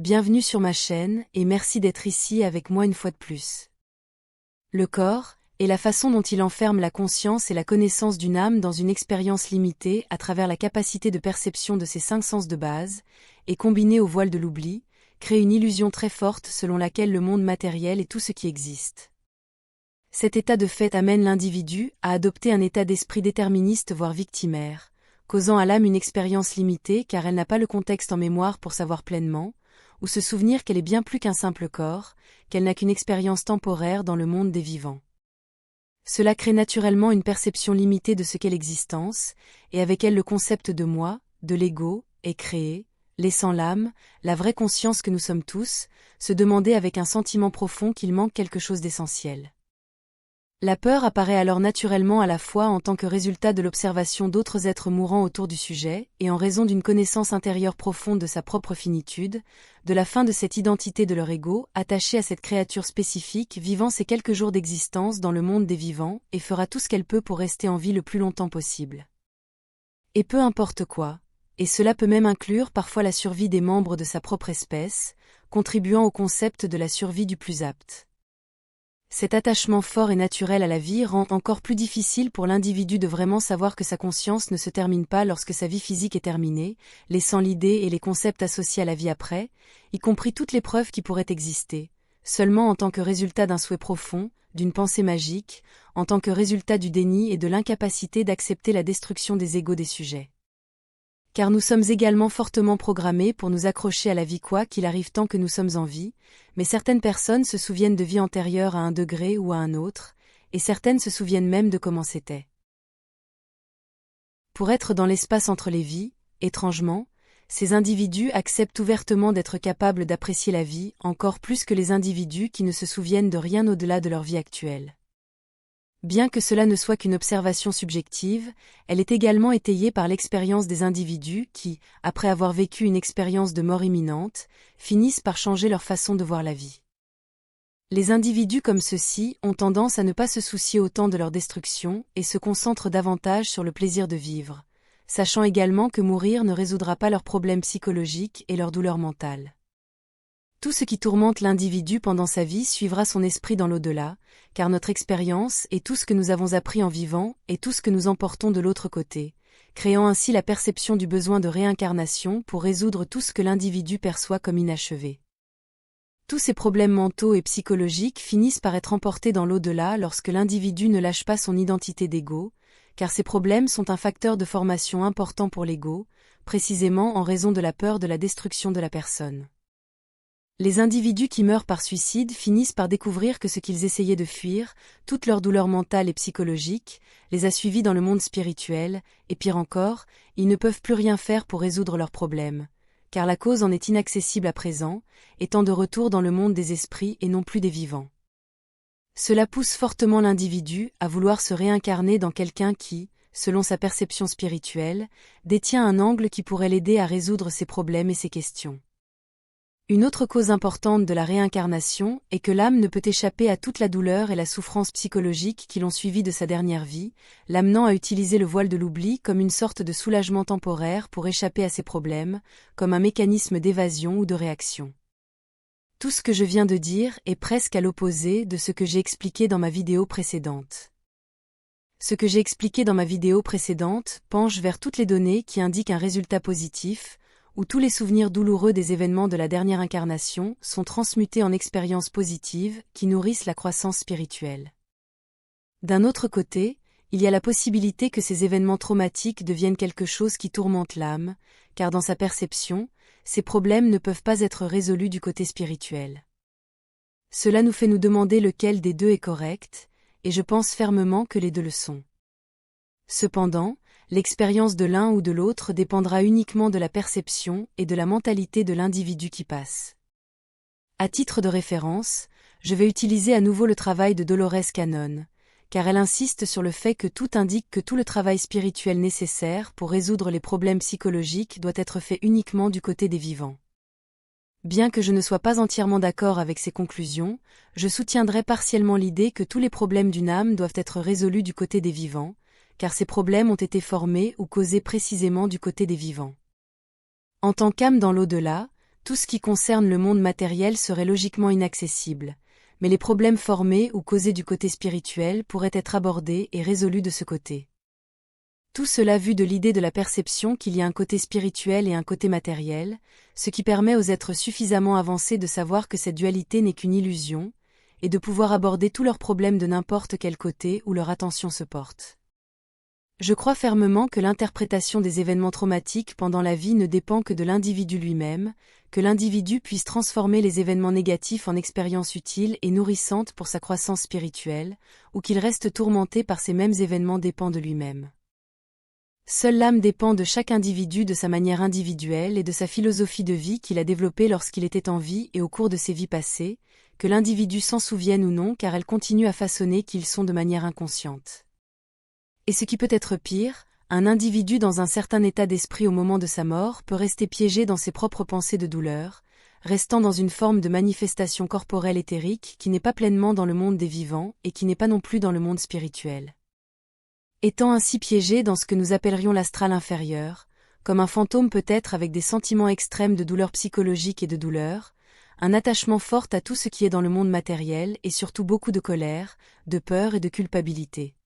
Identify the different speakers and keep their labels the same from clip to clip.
Speaker 1: bienvenue sur ma chaîne et merci d'être ici avec moi une fois de plus. Le corps, est la façon dont il enferme la conscience et la connaissance d'une âme dans une expérience limitée à travers la capacité de perception de ses 5 sens de base, et combiné au voile de l'oubli, crée une illusion très forte selon laquelle le monde matériel est tout ce qui existe. Cet état de fait amène l'individu à adopter un état d'esprit déterministe voire victimaire, causant à l'âme une expérience limitée car elle n'a pas le contexte en mémoire pour savoir pleinement, ou se souvenir qu'elle est bien plus qu'un simple corps, qu'elle n'a qu'une expérience temporaire dans le monde des vivants. Cela crée naturellement une perception limitée de ce qu'est l'existence, et avec elle le concept de moi, de l'ego, est créé, laissant l'âme, la vraie conscience que nous sommes tous, se demander avec un sentiment profond qu'il manque quelque chose d'essentiel. La peur apparaît alors naturellement à la fois en tant que résultat de l'observation d'autres êtres mourants autour du sujet et en raison d'une connaissance intérieure profonde de sa propre finitude, de la fin de cette identité de leur ego, attachée à cette créature spécifique vivant ses quelques jours d'existence dans le monde des vivants et fera tout ce qu'elle peut pour rester en vie le plus longtemps possible. Et peu importe quoi, et cela peut même inclure parfois la survie des membres de sa propre espèce, contribuant au concept de la survie du plus apte. Cet attachement fort et naturel à la vie rend encore plus difficile pour l'individu de vraiment savoir que sa conscience ne se termine pas lorsque sa vie physique est terminée, laissant l'idée et les concepts associés à la vie après, y compris toutes les preuves qui pourraient exister, seulement en tant que résultat d'un souhait profond, d'une pensée magique, en tant que résultat du déni et de l'incapacité d'accepter la destruction des égos des sujets. Car nous sommes également fortement programmés pour nous accrocher à la vie quoi qu'il arrive tant que nous sommes en vie, mais certaines personnes se souviennent de vies antérieures à un degré ou à un autre, et certaines se souviennent même de comment c'était. Pour être dans l'espace entre les vies, étrangement, ces individus acceptent ouvertement d'être capables d'apprécier la vie encore plus que les individus qui ne se souviennent de rien au-delà de leur vie actuelle. Bien que cela ne soit qu'une observation subjective, elle est également étayée par l'expérience des individus qui, après avoir vécu une expérience de mort imminente, finissent par changer leur façon de voir la vie. Les individus comme ceux-ci ont tendance à ne pas se soucier autant de leur destruction et se concentrent davantage sur le plaisir de vivre, sachant également que mourir ne résoudra pas leurs problèmes psychologiques et leurs douleurs mentales. Tout ce qui tourmente l'individu pendant sa vie suivra son esprit dans l'au-delà, car notre expérience est tout ce que nous avons appris en vivant et tout ce que nous emportons de l'autre côté, créant ainsi la perception du besoin de réincarnation pour résoudre tout ce que l'individu perçoit comme inachevé. Tous ces problèmes mentaux et psychologiques finissent par être emportés dans l'au-delà lorsque l'individu ne lâche pas son identité d'ego, car ces problèmes sont un facteur de formation important pour l'ego, précisément en raison de la peur de la destruction de la personne. Les individus qui meurent par suicide finissent par découvrir que ce qu'ils essayaient de fuir, toute leur douleur mentale et psychologique, les a suivis dans le monde spirituel, et pire encore, ils ne peuvent plus rien faire pour résoudre leurs problèmes, car la cause en est inaccessible à présent, étant de retour dans le monde des esprits et non plus des vivants. Cela pousse fortement l'individu à vouloir se réincarner dans quelqu'un qui, selon sa perception spirituelle, détient un angle qui pourrait l'aider à résoudre ses problèmes et ses questions. Une autre cause importante de la réincarnation est que l'âme ne peut échapper à toute la douleur et la souffrance psychologique qui l'ont suivi de sa dernière vie, l'amenant à utiliser le voile de l'oubli comme une sorte de soulagement temporaire pour échapper à ses problèmes, comme un mécanisme d'évasion ou de réaction. Tout ce que je viens de dire est presque à l'opposé de ce que j'ai expliqué dans ma vidéo précédente. Ce que j'ai expliqué dans ma vidéo précédente penche vers toutes les données qui indiquent un résultat positif, où tous les souvenirs douloureux des événements de la dernière incarnation sont transmutés en expériences positives qui nourrissent la croissance spirituelle. D'un autre côté, il y a la possibilité que ces événements traumatiques deviennent quelque chose qui tourmente l'âme, car dans sa perception, ces problèmes ne peuvent pas être résolus du côté spirituel. Cela nous fait nous demander lequel des deux est correct, et je pense fermement que les deux le sont. Cependant, l'expérience de l'un ou de l'autre dépendra uniquement de la perception et de la mentalité de l'individu qui passe. À titre de référence, je vais utiliser à nouveau le travail de Dolores Cannon, car elle insiste sur le fait que tout indique que tout le travail spirituel nécessaire pour résoudre les problèmes psychologiques doit être fait uniquement du côté des vivants. Bien que je ne sois pas entièrement d'accord avec ces conclusions, je soutiendrai partiellement l'idée que tous les problèmes d'une âme doivent être résolus du côté des vivants, car ces problèmes ont été formés ou causés précisément du côté des vivants. En tant qu'âme dans l'au-delà, Tout ce qui concerne le monde matériel serait logiquement inaccessible, mais les problèmes formés ou causés du côté spirituel pourraient être abordés et résolus de ce côté. Tout cela vu de l'idée de la perception qu'il y a un côté spirituel et un côté matériel, ce qui permet aux êtres suffisamment avancés de savoir que cette dualité n'est qu'une illusion, et de pouvoir aborder tous leurs problèmes de n'importe quel côté où leur attention se porte. Je crois fermement que l'interprétation des événements traumatiques pendant la vie ne dépend que de l'individu lui-même, que l'individu puisse transformer les événements négatifs en expériences utiles et nourrissantes pour sa croissance spirituelle, ou qu'il reste tourmenté par ces mêmes événements dépend de lui-même. Seule l'âme dépend de chaque individu de sa manière individuelle et de sa philosophie de vie qu'il a développée lorsqu'il était en vie et au cours de ses vies passées, que l'individu s'en souvienne ou non car elle continue à façonner qui ils sont de manière inconsciente. Et ce qui peut être pire, un individu dans un certain état d'esprit au moment de sa mort peut rester piégé dans ses propres pensées de douleur, restant dans une forme de manifestation corporelle éthérique qui n'est pas pleinement dans le monde des vivants et qui n'est pas non plus dans le monde spirituel. Étant ainsi piégé dans ce que nous appellerions l'astral inférieur, comme un fantôme peut être avec des sentiments extrêmes de douleur psychologique et de douleur, un attachement fort à tout ce qui est dans le monde matériel et surtout beaucoup de colère, de peur et de culpabilité.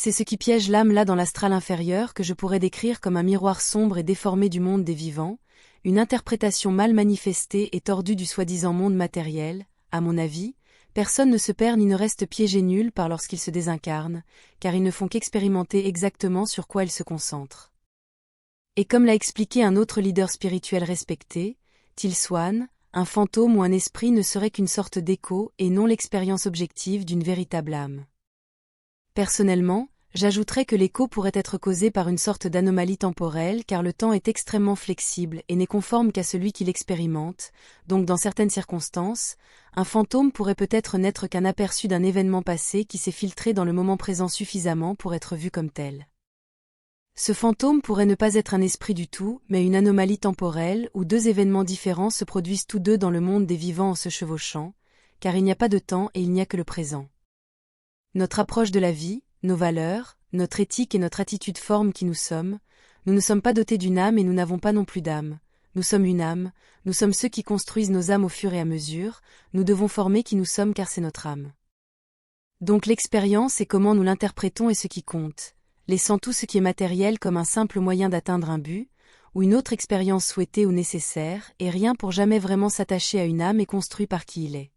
Speaker 1: C'est ce qui piège l'âme là dans l'astral inférieur que je pourrais décrire comme un miroir sombre et déformé du monde des vivants, une interprétation mal manifestée et tordue du soi-disant monde matériel. À mon avis, personne ne se perd ni ne reste piégé nulle part lorsqu'ils se désincarnent, car ils ne font qu'expérimenter exactement sur quoi ils se concentrent. Et comme l'a expliqué un autre leader spirituel respecté, Till Swan, un fantôme ou un esprit ne serait qu'une sorte d'écho et non l'expérience objective d'une véritable âme. Personnellement, j'ajouterais que l'écho pourrait être causé par une sorte d'anomalie temporelle car le temps est extrêmement flexible et n'est conforme qu'à celui qui l'expérimente, donc dans certaines circonstances, un fantôme pourrait peut-être n'être qu'un aperçu d'un événement passé qui s'est filtré dans le moment présent suffisamment pour être vu comme tel. Ce fantôme pourrait ne pas être un esprit du tout, mais une anomalie temporelle où deux événements différents se produisent tous deux dans le monde des vivants en se chevauchant, car il n'y a pas de temps et il n'y a que le présent. Notre approche de la vie, nos valeurs, notre éthique et notre attitude forment qui nous ne sommes pas dotés d'une âme et nous n'avons pas non plus d'âme, nous sommes une âme, nous sommes ceux qui construisent nos âmes au fur et à mesure, nous devons former qui nous sommes car c'est notre âme. Donc l'expérience et comment nous l'interprétons est ce qui compte, laissant tout ce qui est matériel comme un simple moyen d'atteindre un but, ou une autre expérience souhaitée ou nécessaire, et rien pour jamais vraiment s'attacher à une âme et construit par qui il est.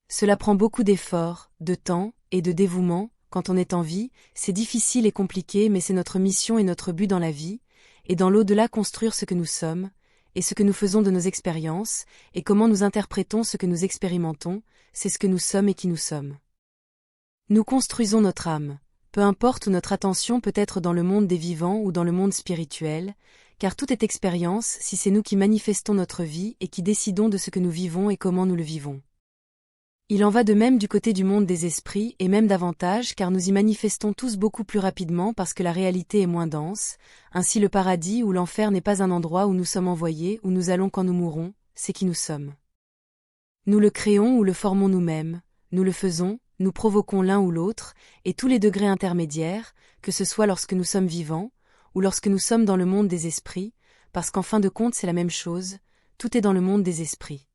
Speaker 1: Cela prend beaucoup d'efforts, de temps, et de dévouement, quand on est en vie, c'est difficile et compliqué mais c'est notre mission et notre but dans la vie, et dans l'au-delà construire ce que nous sommes, et ce que nous faisons de nos expériences, et comment nous interprétons ce que nous expérimentons, c'est ce que nous sommes et qui nous sommes. Nous construisons notre âme, peu importe où notre attention peut être dans le monde des vivants ou dans le monde spirituel, car tout est expérience si c'est nous qui manifestons notre vie et qui décidons de ce que nous vivons et comment nous le vivons. Il en va de même du côté du monde des esprits et même davantage car nous y manifestons tous beaucoup plus rapidement parce que la réalité est moins dense, ainsi le paradis ou l'enfer n'est pas un endroit où nous sommes envoyés, où nous allons quand nous mourrons, c'est qui nous sommes. Nous le créons ou le formons nous-mêmes, nous le faisons, nous provoquons l'un ou l'autre, et tous les degrés intermédiaires, que ce soit lorsque nous sommes vivants, ou lorsque nous sommes dans le monde des esprits, parce qu'en fin de compte c'est la même chose, tout est dans le monde des esprits.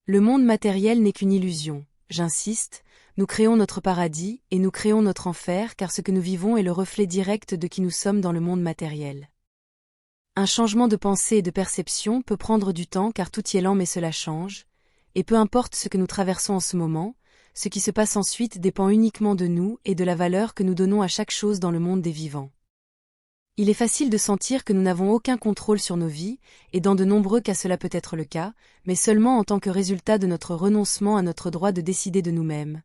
Speaker 1: Le monde matériel n'est qu'une illusion, j'insiste, nous créons notre paradis et nous créons notre enfer car ce que nous vivons est le reflet direct de qui nous sommes dans le monde matériel. Un changement de pensée et de perception peut prendre du temps car tout y est lent mais cela change, et peu importe ce que nous traversons en ce moment, ce qui se passe ensuite dépend uniquement de nous et de la valeur que nous donnons à chaque chose dans le monde des vivants. Il est facile de sentir que nous n'avons aucun contrôle sur nos vies, et dans de nombreux cas cela peut être le cas, mais seulement en tant que résultat de notre renoncement à notre droit de décider de nous-mêmes.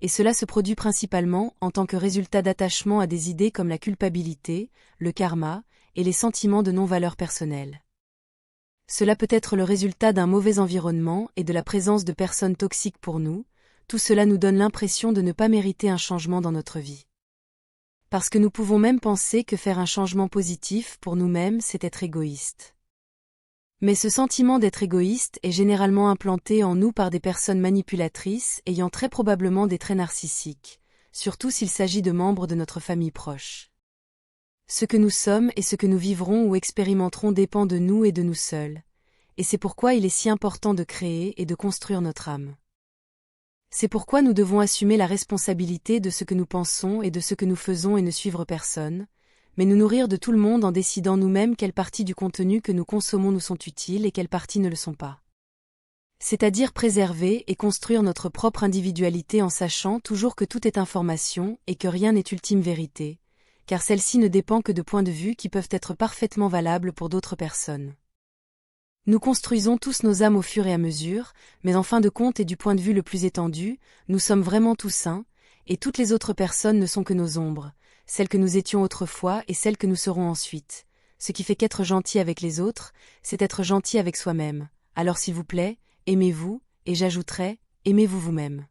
Speaker 1: Et cela se produit principalement en tant que résultat d'attachement à des idées comme la culpabilité, le karma, et les sentiments de non-valeur personnelle. Cela peut être le résultat d'un mauvais environnement et de la présence de personnes toxiques pour nous, tout cela nous donne l'impression de ne pas mériter un changement dans notre vie. Parce que nous pouvons même penser que faire un changement positif pour nous-mêmes c'est être égoïste. Mais ce sentiment d'être égoïste est généralement implanté en nous par des personnes manipulatrices ayant très probablement des traits narcissiques, surtout s'il s'agit de membres de notre famille proche. Ce que nous sommes et ce que nous vivrons ou expérimenterons dépend de nous et de nous seuls, et c'est pourquoi il est si important de créer et de construire notre âme. C'est pourquoi nous devons assumer la responsabilité de ce que nous pensons et de ce que nous faisons et ne suivre personne, mais nous nourrir de tout le monde en décidant nous-mêmes quelles parties du contenu que nous consommons nous sont utiles et quelles parties ne le sont pas. C'est-à-dire préserver et construire notre propre individualité en sachant toujours que tout est information et que rien n'est ultime vérité, car celle-ci ne dépend que de points de vue qui peuvent être parfaitement valables pour d'autres personnes. Nous construisons tous nos âmes au fur et à mesure, mais en fin de compte et du point de vue le plus étendu, nous sommes vraiment tous un, et toutes les autres personnes ne sont que nos ombres, celles que nous étions autrefois et celles que nous serons ensuite. Ce qui fait qu'être gentil avec les autres, c'est être gentil avec soi-même. Alors s'il vous plaît, aimez-vous, et j'ajouterai, aimez-vous vous-même.